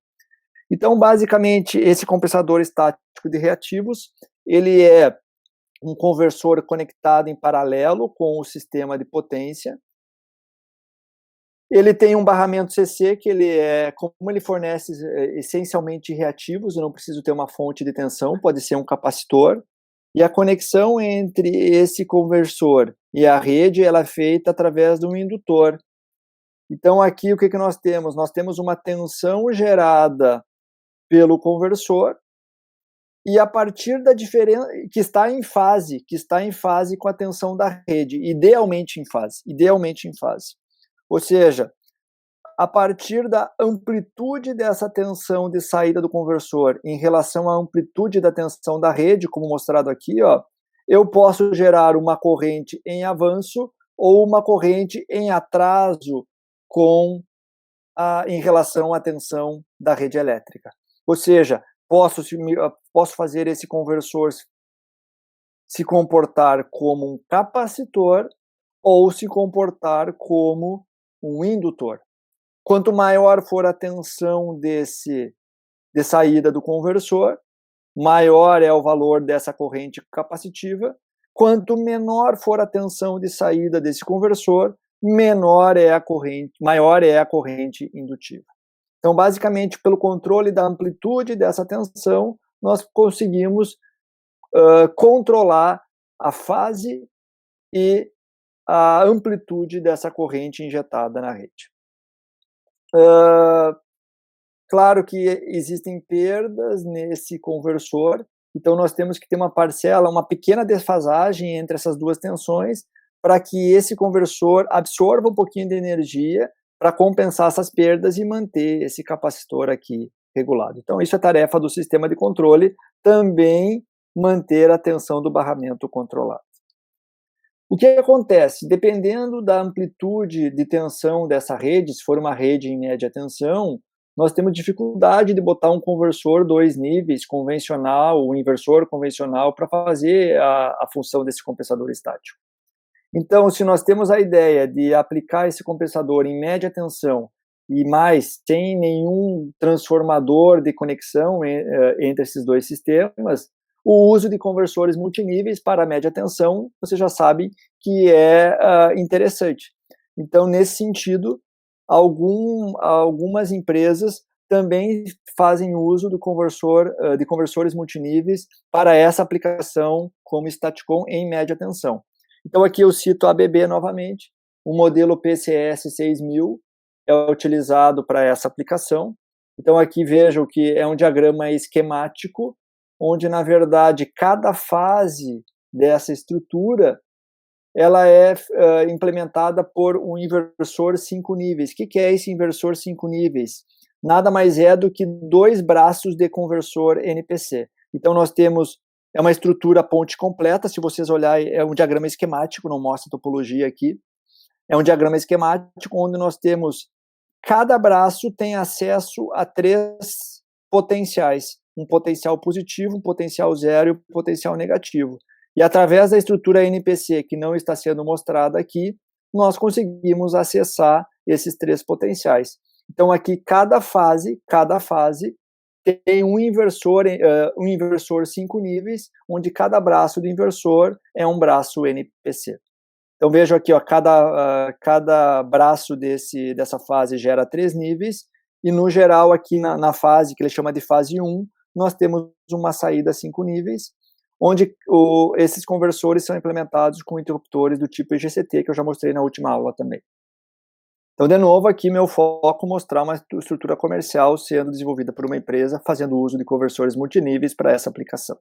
[SPEAKER 1] Então, basicamente, esse compensador estático de reativos, ele é um conversor conectado em paralelo com o sistema de potência. Ele tem um barramento CC, que como ele fornece essencialmente reativos, eu não preciso ter uma fonte de tensão, pode ser um capacitor, e a conexão entre esse conversor e a rede, ela é feita através de um indutor. Então, aqui, o que nós temos? Nós temos uma tensão gerada pelo conversor, e a partir da diferença, que está em fase com a tensão da rede, idealmente em fase. Ou seja, a partir da amplitude dessa tensão de saída do conversor em relação à amplitude da tensão da rede, como mostrado aqui, ó, eu posso gerar uma corrente em avanço ou uma corrente em atraso em relação à tensão da rede elétrica. Ou seja, posso fazer esse conversor se comportar como um capacitor ou se comportar como um indutor. Quanto maior for a tensão de saída do conversor, maior é o valor dessa corrente capacitiva. Quanto menor for a tensão de saída desse conversor, maior é a corrente indutiva. Então, basicamente, pelo controle da amplitude dessa tensão, nós conseguimos controlar a fase e a amplitude dessa corrente injetada na rede. Claro que existem perdas nesse conversor, então nós temos que ter uma parcela, uma pequena desfasagem entre essas duas tensões, para que esse conversor absorva um pouquinho de energia para compensar essas perdas e manter esse capacitor aqui regulado. Então, isso é tarefa do sistema de controle, também manter a tensão do barramento controlado. O que acontece? Dependendo da amplitude de tensão dessa rede, se for uma rede em média tensão, nós temos dificuldade de botar um conversor 2 níveis convencional, um inversor convencional, para fazer a função desse compensador estático. Então, se nós temos a ideia de aplicar esse compensador em média tensão e mais, sem nenhum transformador de conexão entre esses dois sistemas, o uso de conversores multiníveis para média tensão, você já sabe que é interessante. Então, nesse sentido, algumas empresas também fazem uso de conversores multiníveis para essa aplicação como Staticom em média tensão. Então, aqui eu cito a ABB novamente, o modelo PCS 6000 é utilizado para essa aplicação. Então, aqui vejam que é um diagrama esquemático, onde, na verdade, cada fase dessa estrutura ela é implementada por um inversor 5 níveis. O que é esse inversor 5 níveis? Nada mais é do que 2 braços de conversor NPC. Então, nós temos uma estrutura ponte completa, se vocês olharem, é um diagrama esquemático, não mostra a topologia aqui. É um diagrama esquemático onde nós temos, cada braço tem acesso a 3 potenciais. Um potencial positivo, um potencial zero e um potencial negativo. E através da estrutura NPC, que não está sendo mostrada aqui, nós conseguimos acessar esses 3 potenciais. Então, aqui, cada fase tem um inversor 5 níveis, onde cada braço do inversor é um braço NPC. Então, vejo aqui, ó, cada braço dessa fase gera 3 níveis, e no geral, aqui na fase, que ele chama de fase 1, nós temos uma saída 5 níveis, onde esses conversores são implementados com interruptores do tipo IGCT, que eu já mostrei na última aula também. Então, de novo, aqui meu foco é mostrar uma estrutura comercial sendo desenvolvida por uma empresa, fazendo uso de conversores multiníveis para essa aplicação.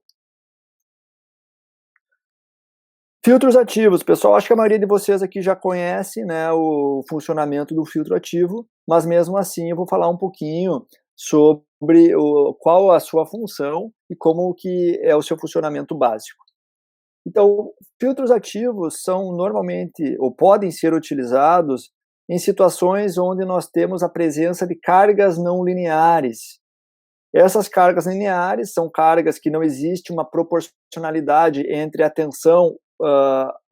[SPEAKER 1] Filtros ativos. Pessoal, acho que a maioria de vocês aqui já conhece, né, o funcionamento do filtro ativo, mas mesmo assim eu vou falar um pouquinho sobre qual a sua função e como que é o seu funcionamento básico. Então, filtros ativos são normalmente, ou podem ser utilizados em situações onde nós temos a presença de cargas não lineares. Essas cargas lineares são cargas que não existe uma proporcionalidade entre a tensão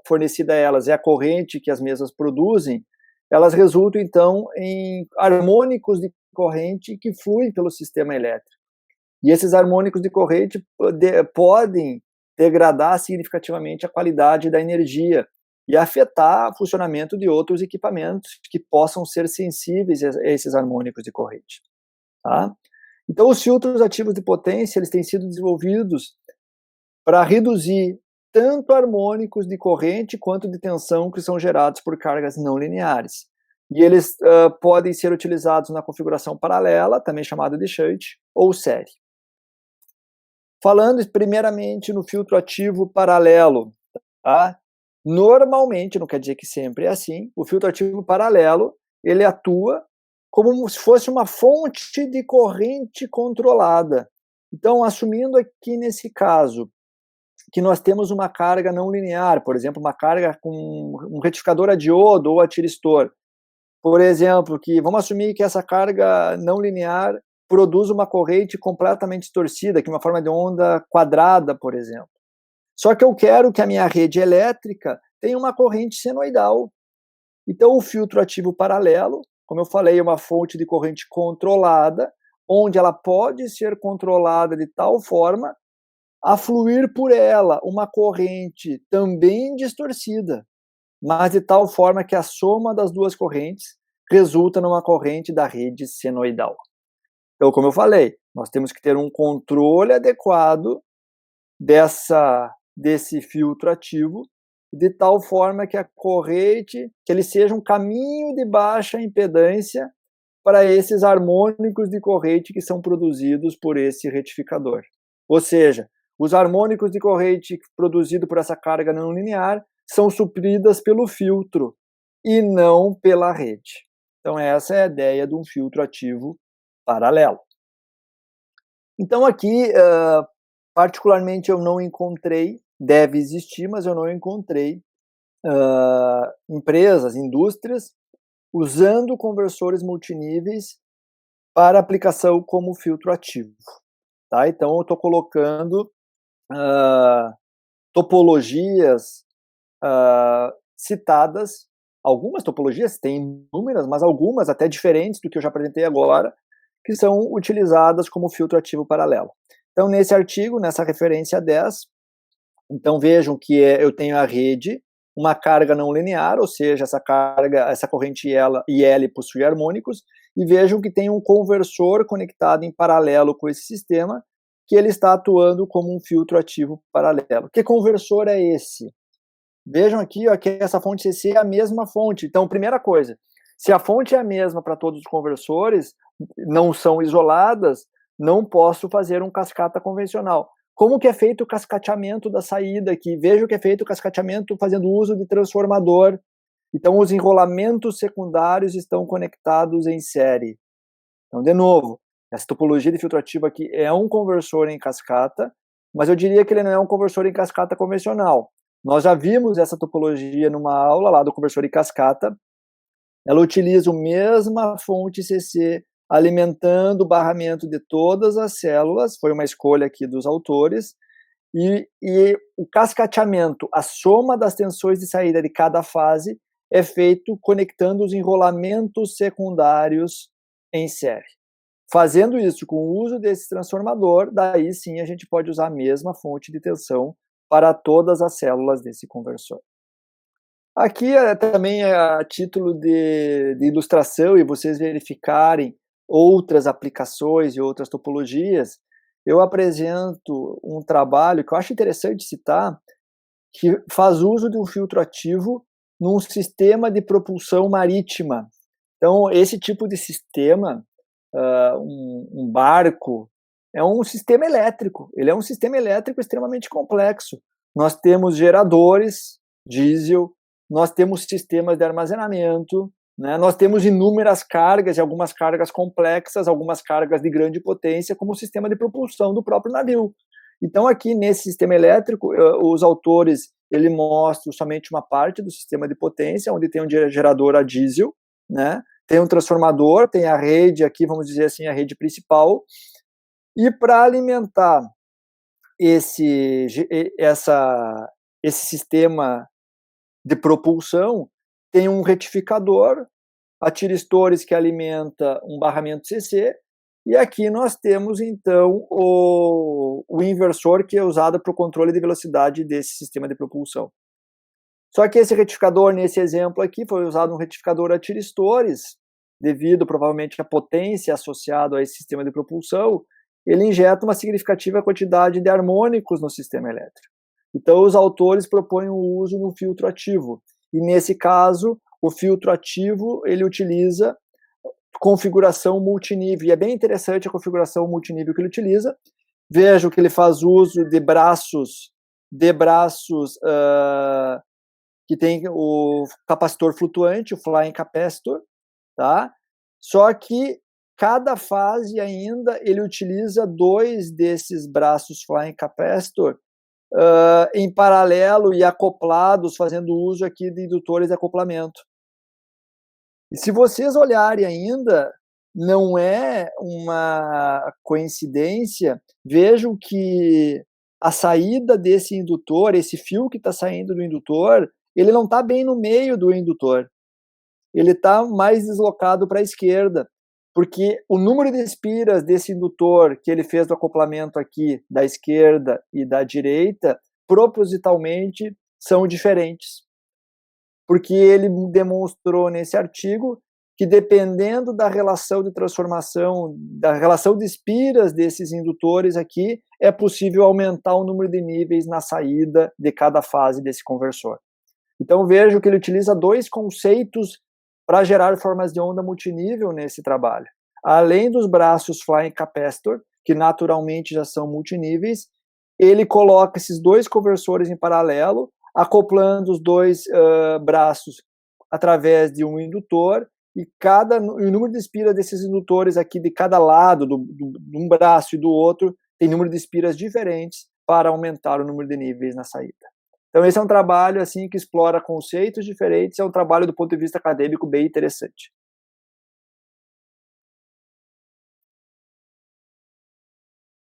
[SPEAKER 1] fornecida a elas e a corrente que as mesmas produzem. Elas resultam, então, em harmônicos de corrente que fluem pelo sistema elétrico. E esses harmônicos de corrente podem degradar significativamente a qualidade da energia e afetar o funcionamento de outros equipamentos que possam ser sensíveis a esses harmônicos de corrente. Tá? Então, os filtros ativos de potência, eles têm sido desenvolvidos para reduzir tanto harmônicos de corrente quanto de tensão que são gerados por cargas não lineares. E eles podem ser utilizados na configuração paralela, também chamada de shunt, ou série. Falando primeiramente no filtro ativo paralelo, tá? Normalmente, não quer dizer que sempre é assim, o filtro ativo paralelo, ele atua como se fosse uma fonte de corrente controlada. Então, assumindo aqui nesse caso que nós temos uma carga não linear, por exemplo, uma carga com um retificador a diodo ou a tiristor. Por exemplo, vamos assumir que essa carga não linear produz uma corrente completamente distorcida, que é uma forma de onda quadrada, por exemplo. Só que eu quero que a minha rede elétrica tenha uma corrente senoidal. Então, o filtro ativo paralelo, como eu falei, é uma fonte de corrente controlada, onde ela pode ser controlada de tal forma a fluir por ela uma corrente também distorcida, mas de tal forma que a soma das duas correntes resulta numa corrente da rede senoidal. Então, como eu falei, nós temos que ter um controle adequado desse filtro ativo, de tal forma que a corrente, que ele seja um caminho de baixa impedância para esses harmônicos de corrente que são produzidos por esse retificador. Ou seja, os harmônicos de corrente produzidos por essa carga não linear são supridas pelo filtro e não pela rede. Então essa é a ideia de um filtro ativo paralelo. Então aqui, particularmente, eu não encontrei, deve existir, mas eu não encontrei empresas, indústrias, usando conversores multiníveis para aplicação como filtro ativo. Tá? Então eu estou colocando topologias citadas, algumas topologias, tem inúmeras, mas algumas até diferentes do que eu já apresentei agora, que são utilizadas como filtro ativo paralelo. Então, nesse artigo, nessa referência 10, então vejam que eu tenho a rede, uma carga não linear, ou seja, essa corrente IL possui harmônicos, e vejam que tem um conversor conectado em paralelo com esse sistema, que ele está atuando como um filtro ativo paralelo. Que conversor é esse? Vejam aqui, ó, que essa fonte CC é a mesma fonte. Então, primeira coisa, se a fonte é a mesma para todos os conversores, não são isoladas, não posso fazer um cascata convencional. Como que é feito o cascateamento da saída aqui? Veja que é feito o cascateamento fazendo uso de transformador. Então, os enrolamentos secundários estão conectados em série. Então, de novo, essa topologia de filtro ativo aqui é um conversor em cascata, mas eu diria que ele não é um conversor em cascata convencional. Nós já vimos essa topologia numa aula lá do conversor em cascata. Ela utiliza a mesma fonte CC alimentando o barramento de todas as células, foi uma escolha aqui dos autores, e o cascateamento, a soma das tensões de saída de cada fase, é feito conectando os enrolamentos secundários em série. Fazendo isso com o uso desse transformador, daí sim a gente pode usar a mesma fonte de tensão para todas as células desse conversor. Aqui também é a título de ilustração e vocês verificarem outras aplicações e outras topologias, eu apresento um trabalho que eu acho interessante citar, que faz uso de um filtro ativo num sistema de propulsão marítima. Então, esse tipo de sistema, um barco, é um sistema elétrico. Ele é um sistema elétrico extremamente complexo. Nós temos geradores, diesel, nós temos sistemas de armazenamento, né? Nós temos inúmeras cargas, e algumas cargas complexas, algumas cargas de grande potência, como o sistema de propulsão do próprio navio. Então, aqui nesse sistema elétrico, os autores ele mostram somente uma parte do sistema de potência, onde tem um gerador a diesel, né? Tem um transformador, tem a rede aqui, vamos dizer assim, a rede principal, e para alimentar esse sistema de propulsão, tem um retificador, a tiristores que alimenta um barramento CC, e aqui nós temos então o inversor que é usado para o controle de velocidade desse sistema de propulsão. Só que esse retificador, nesse exemplo aqui, foi usado um retificador a tiristores, devido provavelmente à potência associada a esse sistema de propulsão, ele injeta uma significativa quantidade de harmônicos no sistema elétrico. Então os autores propõem o uso no filtro ativo, e nesse caso, o filtro ativo, ele utiliza configuração multinível, e é bem interessante a configuração multinível que ele utiliza. Vejo que ele faz uso de braços que tem o capacitor flutuante, o flying capacitor, tá? Só que cada fase ainda ele utiliza 2 desses braços flying capacitor em paralelo e acoplados, fazendo uso aqui de indutores de acoplamento. E se vocês olharem ainda, não é uma coincidência, vejam que a saída desse indutor, esse fio que está saindo do indutor, ele não está bem no meio do indutor. Ele está mais deslocado para a esquerda, porque o número de espiras desse indutor que ele fez do acoplamento aqui da esquerda e da direita, propositalmente são diferentes. Porque ele demonstrou nesse artigo que, dependendo da relação de transformação, da relação de espiras desses indutores aqui, é possível aumentar o número de níveis na saída de cada fase desse conversor. Então vejo que ele utiliza dois conceitos para gerar formas de onda multinível nesse trabalho. Além dos braços flying capacitor, que naturalmente já são multiníveis, ele coloca esses dois conversores em paralelo, acoplando os dois braços através de um indutor, e o número de espiras desses indutores aqui de cada lado, de um braço e do outro, tem número de espiras diferentes para aumentar o número de níveis na saída. Então esse é um trabalho assim que explora conceitos diferentes, é um trabalho do ponto de vista acadêmico bem interessante.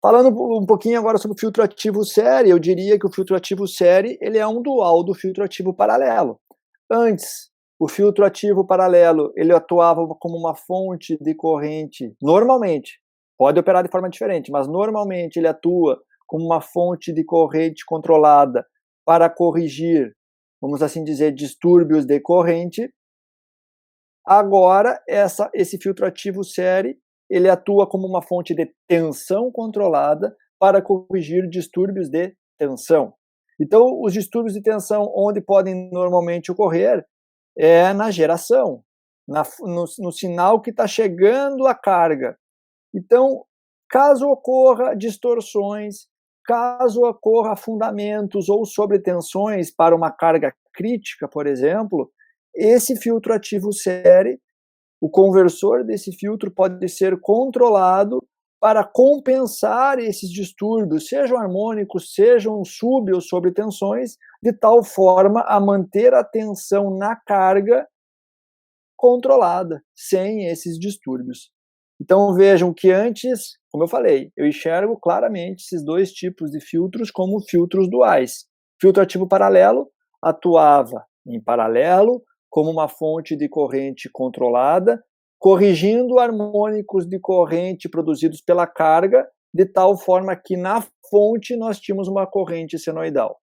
[SPEAKER 1] Falando um pouquinho agora sobre o filtro ativo série, eu diria que o filtro ativo série ele é um dual do filtro ativo paralelo. Antes, o filtro ativo paralelo ele atuava como uma fonte de corrente, normalmente, pode operar de forma diferente, mas normalmente ele atua como uma fonte de corrente controlada para corrigir, vamos assim dizer, distúrbios de corrente. Agora, esse filtro ativo série ele atua como uma fonte de tensão controlada para corrigir distúrbios de tensão. Então, os distúrbios de tensão, onde podem normalmente ocorrer, é na geração, no sinal que está chegando a carga. Então, caso ocorra distorções, caso ocorra afundamentos ou sobretensões para uma carga crítica, por exemplo, esse filtro ativo série, o conversor desse filtro pode ser controlado para compensar esses distúrbios, sejam harmônicos, sejam sub ou sobretensões, de tal forma a manter a tensão na carga controlada, sem esses distúrbios. Então vejam que antes, como eu falei, eu enxergo claramente esses dois tipos de filtros como filtros duais. Filtro ativo paralelo atuava em paralelo como uma fonte de corrente controlada, corrigindo harmônicos de corrente produzidos pela carga, de tal forma que na fonte nós tínhamos uma corrente senoidal.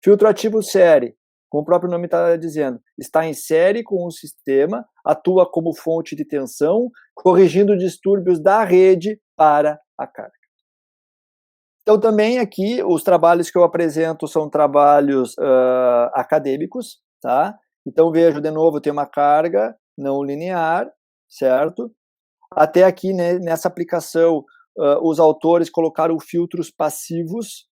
[SPEAKER 1] Filtro ativo série, como o próprio nome está dizendo, está em série com o sistema, atua como fonte de tensão, corrigindo distúrbios da rede para a carga. Então, também aqui, os trabalhos que eu apresento são trabalhos acadêmicos, tá? Então, vejo, de novo, tem uma carga não linear, certo? Até aqui, né, nessa aplicação, os autores colocaram filtros passivos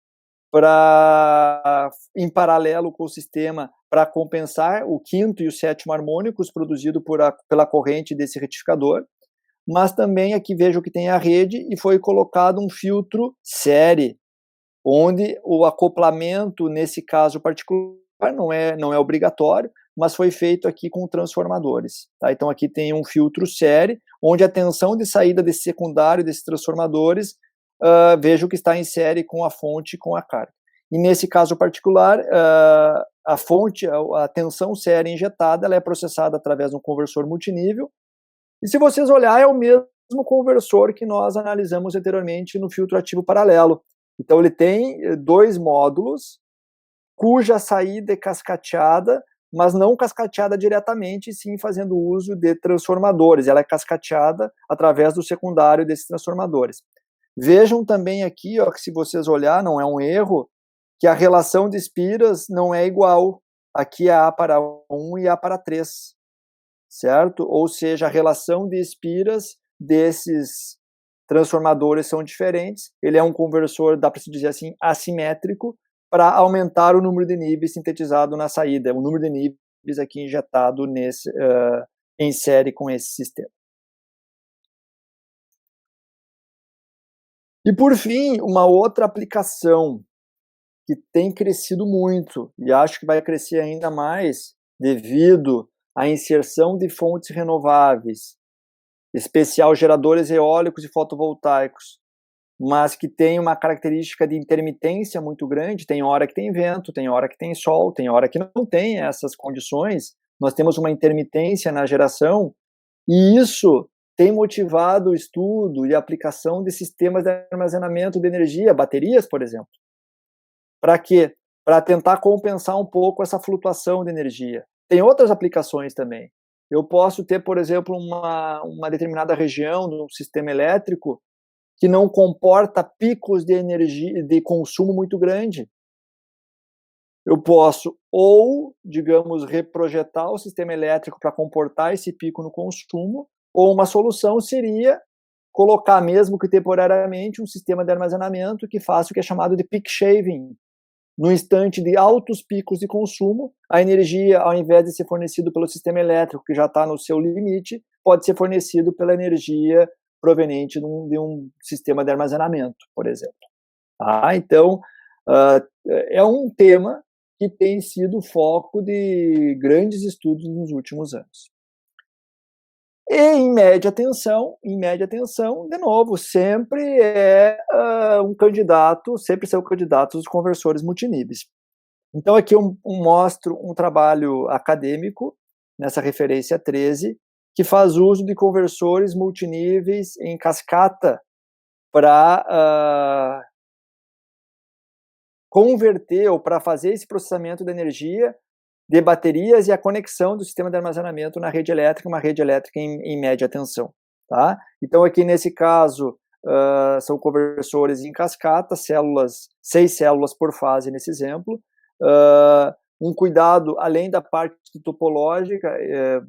[SPEAKER 1] em paralelo com o sistema para compensar o quinto e o sétimo harmônicos produzido pela corrente desse retificador. Mas também aqui vejo que tem a rede e foi colocado um filtro série, onde o acoplamento, nesse caso particular, não é obrigatório, mas foi feito aqui com transformadores. Tá? Então aqui tem um filtro série, onde a tensão de saída desse secundário, desses transformadores, vejo que está em série com a fonte, com a carga. E nesse caso particular, a fonte, a tensão série injetada, ela é processada através de um conversor multinível, e se vocês olharem, é o mesmo conversor que nós analisamos anteriormente no filtro ativo paralelo. Então ele tem dois módulos, cuja saída é cascateada, mas não cascateada diretamente, sim fazendo uso de transformadores. Ela é cascateada através do secundário desses transformadores. Vejam também aqui, ó, que se vocês olhar, não é um erro, que a relação de espiras não é igual. Aqui é A para 1 e A para 3. Certo? Ou seja, a relação de espiras desses transformadores são diferentes. Ele é um conversor, dá para se dizer assim, assimétrico, para aumentar o número de níveis sintetizado na saída, o número de níveis aqui injetado em série com esse sistema. E por fim, uma outra aplicação que tem crescido muito, e acho que vai crescer ainda mais devido à inserção de fontes renováveis, especial geradores eólicos e fotovoltaicos, mas que tem uma característica de intermitência muito grande, tem hora que tem vento, tem hora que tem sol, tem hora que não tem essas condições, nós temos uma intermitência na geração, e isso tem motivado o estudo e a aplicação de sistemas de armazenamento de energia, baterias, por exemplo. Para quê? Para tentar compensar um pouco essa flutuação de energia. Tem outras aplicações também. Eu posso ter, por exemplo, uma determinada região do sistema elétrico que não comporta picos de energia, de consumo muito grande. Eu posso ou, digamos, reprojetar o sistema elétrico para comportar esse pico no consumo, ou uma solução seria colocar, mesmo que temporariamente, um sistema de armazenamento que faça o que é chamado de peak shaving. No instante de altos picos de consumo, a energia, ao invés de ser fornecido pelo sistema elétrico, que já está no seu limite, pode ser fornecido pela energia proveniente de um sistema de armazenamento, por exemplo. Então, é um tema que tem sido foco de grandes estudos nos últimos anos. E em média tensão, de novo, sempre sempre são candidatos os conversores multiníveis. Então aqui eu mostro um trabalho acadêmico, nessa referência 13, que faz uso de conversores multiníveis em cascata para converter ou para fazer esse processamento de energia de baterias e a conexão do sistema de armazenamento na rede elétrica, uma rede elétrica em média tensão. Tá? Então aqui nesse caso são conversores em cascata, 6 células por fase nesse exemplo, um cuidado, além da parte topológica,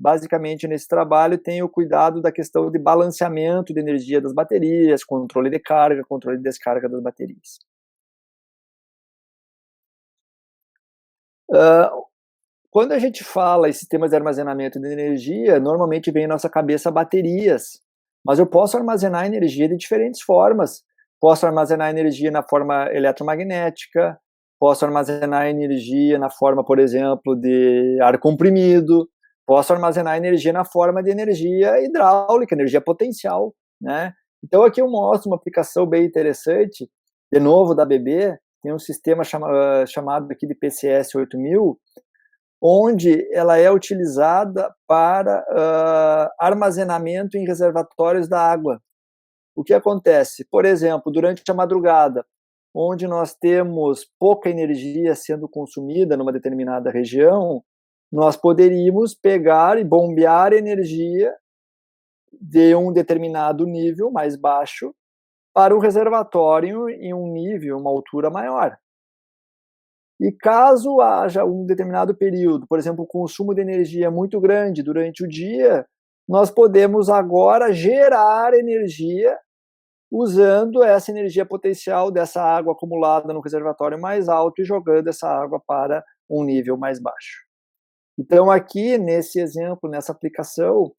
[SPEAKER 1] basicamente nesse trabalho tem o cuidado da questão de balanceamento de energia das baterias, controle de carga, controle de descarga das baterias. Quando a gente fala em sistemas de armazenamento de energia, normalmente vem à nossa cabeça baterias, mas eu posso armazenar energia de diferentes formas. Posso armazenar energia na forma eletromagnética, posso armazenar energia na forma, por exemplo, de ar comprimido, posso armazenar energia na forma de energia hidráulica, energia potencial, né? Então aqui eu mostro uma aplicação bem interessante, de novo da ABB, tem um sistema chamado aqui de PCS 8000, onde ela é utilizada para armazenamento em reservatórios da água. O que acontece? Por exemplo, durante a madrugada, onde nós temos pouca energia sendo consumida numa determinada região, nós poderíamos pegar e bombear energia de um determinado nível mais baixo para o reservatório em um nível, uma altura maior. E caso haja um determinado período, por exemplo, o consumo de energia muito grande durante o dia, nós podemos agora gerar energia usando essa energia potencial dessa água acumulada no reservatório mais alto e jogando essa água para um nível mais baixo. Então aqui, nesse exemplo, nessa aplicação,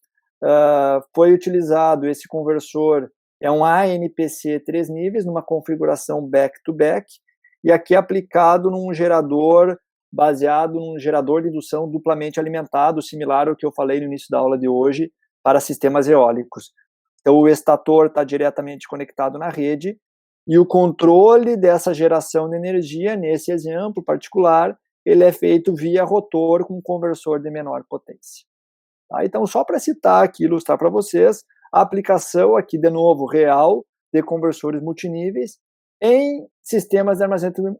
[SPEAKER 1] foi utilizado esse conversor, é um ANPC 3 níveis, numa configuração back-to-back, e aqui aplicado num gerador, baseado num gerador de indução duplamente alimentado, similar ao que eu falei no início da aula de hoje, para sistemas eólicos. Então o estator está diretamente conectado na rede, e o controle dessa geração de energia, nesse exemplo particular, ele é feito via rotor com um conversor de menor potência. Tá? Então, só para citar aqui, ilustrar para vocês, a aplicação aqui, de novo, real, de conversores multiníveis em sistemas de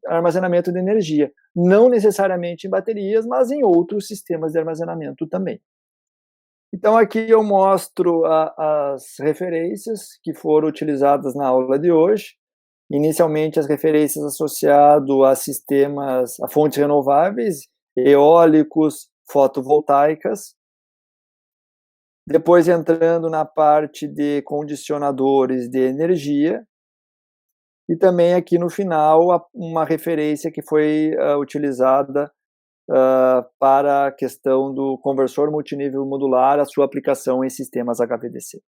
[SPEAKER 1] armazenamento de energia. Não necessariamente em baterias, mas em outros sistemas de armazenamento também. Então, aqui eu mostro as referências que foram utilizadas na aula de hoje. Inicialmente, as referências associadas a sistemas, a fontes renováveis, eólicos, fotovoltaicas. Depois entrando na parte de condicionadores de energia. E também aqui no final, uma referência que foi utilizada para a questão do conversor multinível modular, a sua aplicação em sistemas HVDC.